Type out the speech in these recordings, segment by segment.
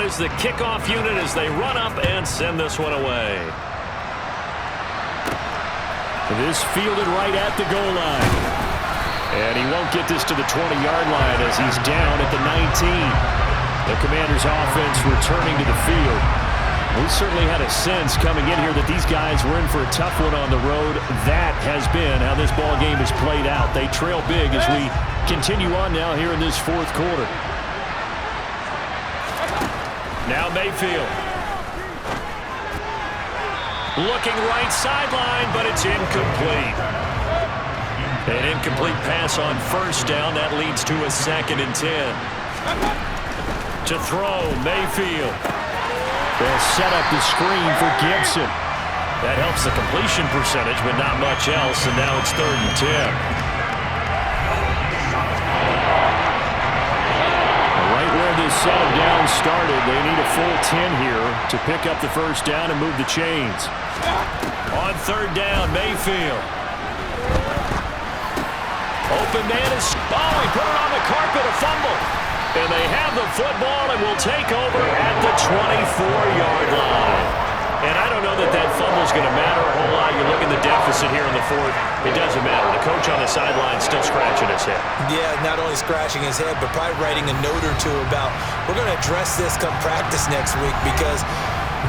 is the kickoff unit as they run up and send this one away. This fielded right at the goal line. And he won't get this to the 20-yard line as he's down at the 19. The Commanders' offense returning to the field. We certainly had a sense coming in here that these guys were in for a tough one on the road. That has been how this ball game has played out. They trail big as we continue on now here in this fourth quarter. Now Mayfield. Looking right sideline, but it's incomplete. An incomplete pass on first down. That leads to a 2nd and 10. To throw, Mayfield. They'll set up the screen for Gibson. That helps the completion percentage, but not much else, and now it's 3rd and 10. Right where this set of downs started, they need a full 10 here to pick up the first down and move the chains. On 3rd down, Mayfield. Open man is... Oh, he put it on the carpet, a fumble. And they have the football and will take over at the 24-yard line. And I don't know that that fumble is going to matter a whole lot. You look at the deficit here in the fourth. It doesn't matter. The coach on the sideline still scratching his head. Yeah, not only scratching his head, but probably writing a note or two about, we're going to address this come practice next week because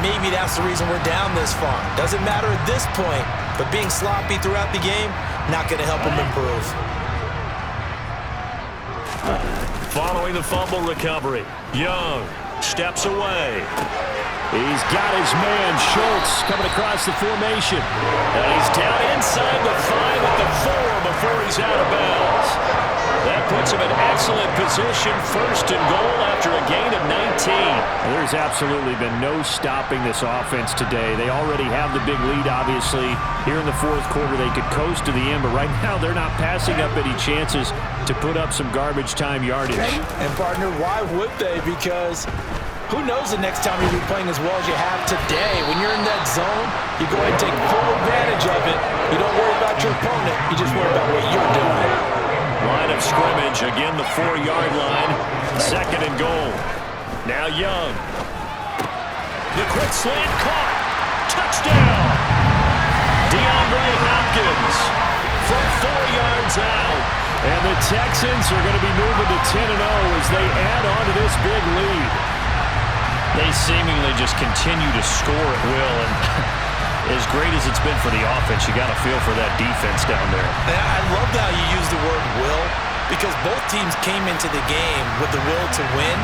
maybe that's the reason we're down this far. Doesn't matter at this point, but being sloppy throughout the game, not going to help him improve. Following the fumble recovery, Young steps away. He's got his man, Schultz, coming across the formation. And he's down inside the 5 at the 4 before he's out of bounds. That puts him in excellent position, 1st and goal after a gain of 19. There's absolutely been no stopping this offense today. They already have the big lead, obviously. Here in the fourth quarter, they could coast to the end, but right now they're not passing up any chances to put up some garbage time yardage. And, partner, why would they? Because who knows the next time you'll be playing as well as you have today. When you're in that zone, you go ahead and take full advantage of it. You don't worry about your opponent. You just worry about what you're doing. Line of scrimmage, again the 4-yard line, 2nd and goal. Now Young. The quick slant caught. Touchdown! DeAndre Hopkins from 4 yards out. And the Texans are going to be moving to 10-0 as they add on to this big lead. They seemingly just continue to score at will, and as great as it's been for the offense, you got to feel for that defense down there. I love how you use the word will, because both teams came into the game with the will to win,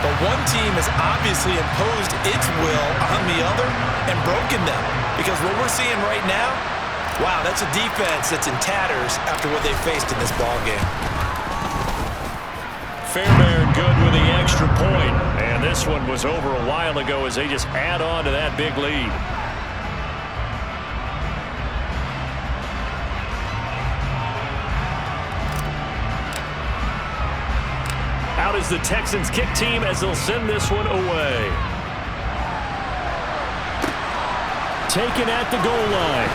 but one team has obviously imposed its will on the other and broken them. Because what we're seeing right now, wow, that's a defense that's in tatters after what they faced in this ballgame. Fairbairn good with the extra point, and this one was over a while ago as they just add on to that big lead. Out is the Texans kick team as they'll send this one away. Taken at the goal line.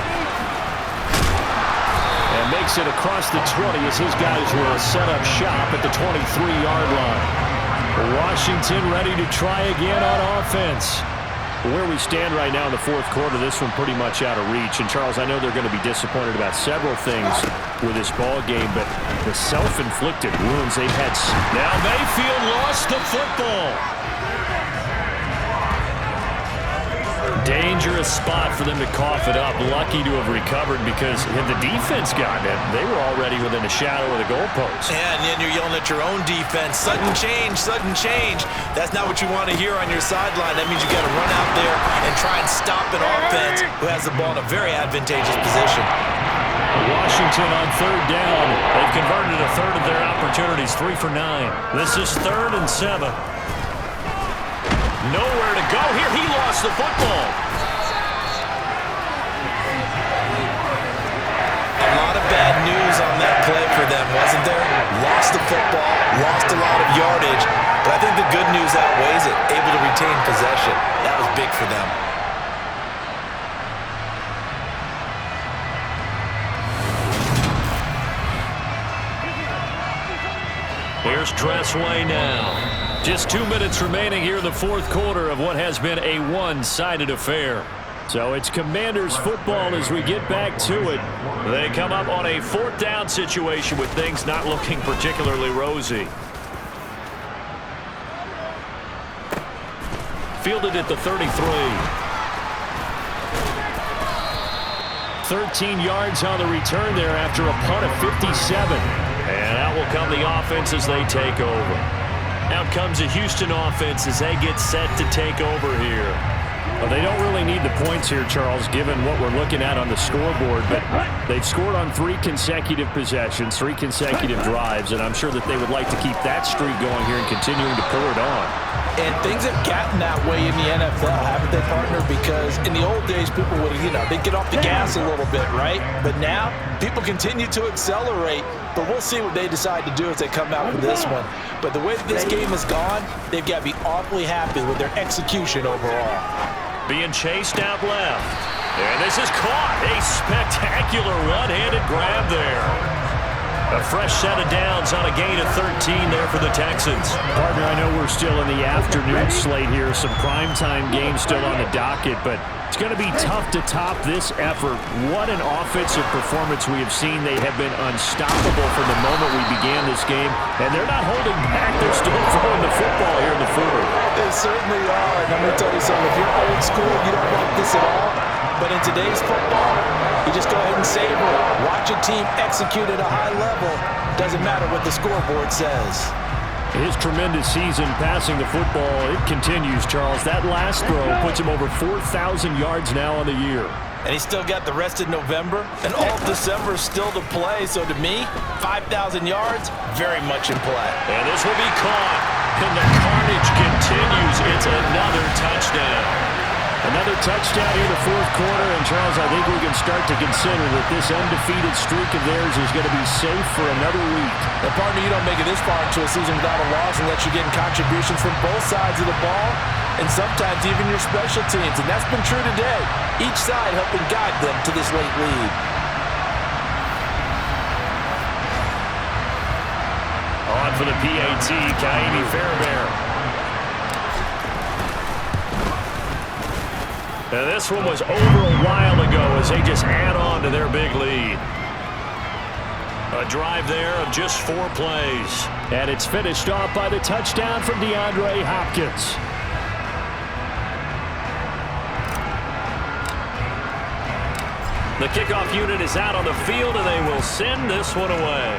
And makes it across the 20 as his guys will set up shop at the 23-yard line. Washington ready to try again on offense. Where we stand right now in the fourth quarter, this one pretty much out of reach. And, Charles, I know they're going to be disappointed about several things with this ball game, but the self-inflicted wounds they've had. Now Mayfield lost the football. Dangerous spot for them to cough it up. Lucky to have recovered because had the defense gotten it, they were already within a shadow of the goalpost. Yeah, and then you're yelling at your own defense. Sudden change, sudden change. That's not what you want to hear on your sideline. That means you got to run out there and try and stop an offense who has the ball in a very advantageous position. Washington on 3rd down. They've converted a third of their opportunities, 3 for 9. This is 3rd and 7. Nowhere to go here. He lost the football. A lot of bad news on that play for them, wasn't there? Lost the football, lost a lot of yardage, but I think the good news outweighs it. Able to retain possession. That was big for them. Here's Tressway now. Just 2 minutes remaining here in the fourth quarter of what has been a one-sided affair. So it's Commanders football as we get back to it. They come up on a fourth down situation with things not looking particularly rosy. Fielded at the 33. 13 yards on the return there after a punt of 57. And out will come the offense as they take over. Out comes the Houston offense as they get set to take over here. Well, they don't really need the points here, Charles, given what we're looking at on the scoreboard. But they've scored on 3 consecutive possessions, 3 consecutive drives, and I'm sure that they would like to keep that streak going here and continuing to pour it on. And things have gotten that way in the NFL, haven't they, partner? Because in the old days, people would, they'd get off the gas a little bit, right? But now, people continue to accelerate. But we'll see what they decide to do as they come out with this one. But the way that this game has gone, they've got to be awfully happy with their execution overall. Being chased out left. And this is caught. A spectacular one-handed grab there. A fresh set of downs on a gain of 13 there for the Texans. Partner, I know we're still in the afternoon slate here. Some primetime games still on the docket, but it's going to be tough to top this effort. What an offensive performance we have seen. They have been unstoppable from the moment we began this game, and they're not holding back. They're still throwing the football here in the fourth. They certainly are. And I'm going to tell you something. If you're old school, you don't like this at all. But in today's football, you just go ahead and savor it. Watch a team execute at a high level. Doesn't matter what the scoreboard says. His tremendous season passing the football, it continues, Charles. That last throw puts him over 4,000 yards now on the year. And he's still got the rest of November and all of December still to play. So to me, 5,000 yards, very much in play. And this will be caught. And the carnage continues. It's another touchdown. Another touchdown here in the fourth quarter, and Charles, I think we can start to consider that this undefeated streak of theirs is going to be safe for another week. And partner, you don't make it this far into a season without a loss unless you're getting contributions from both sides of the ball, and sometimes even your special teams, and that's been true today. Each side helping guide them to this late lead. On for the PAT, Kaimi Fairbairn. And this one was over a while ago as they just add on to their big lead. A drive there of just 4 plays. And it's finished off by the touchdown from DeAndre Hopkins. The kickoff unit is out on the field, and they will send this one away.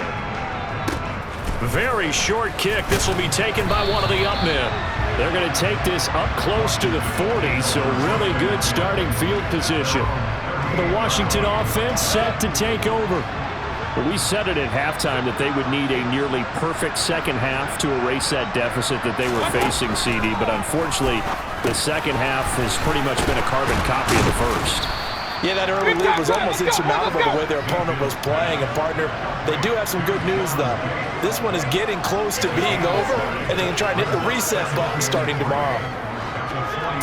Very short kick. This will be taken by one of the up men. They're going to take this up close to the 40, so really good starting field position. The Washington offense set to take over. We said it at halftime that they would need a nearly perfect second half to erase that deficit that they were facing, CD, but unfortunately, the second half has pretty much been a carbon copy of the first. Yeah, that early lead was almost insurmountable the way their opponent was playing. And, partner, they do have some good news, though. This one is getting close to being over, and they can try and hit the reset button starting tomorrow.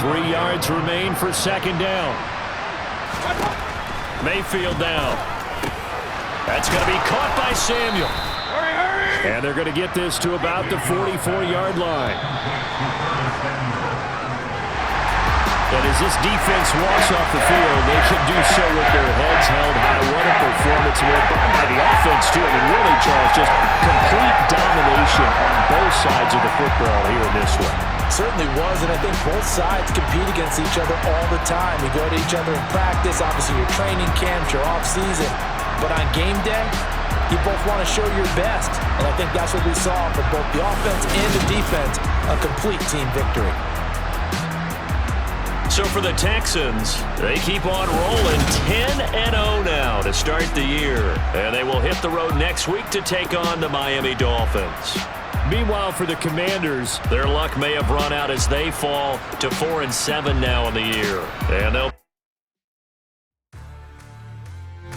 3 yards remain for second down. Mayfield down. That's going to be caught by Samuel. And they're going to get this to about the 44-yard line. And as this defense walks off the field, they can do so with their heads held high. What a performance by the offense, too. I mean, really, Charles, just complete domination on both sides of the football here in this one. Certainly was, and I think both sides compete against each other all the time. You go to each other in practice, obviously your training camps, your off-season. But on game day, you both want to show your best. And I think that's what we saw for both the offense and the defense, a complete team victory. So for the Texans, they keep on rolling 10-0 now to start the year. And they will hit the road next week to take on the Miami Dolphins. Meanwhile, for the Commanders, their luck may have run out as they fall to 4-7 now in the year. And they'll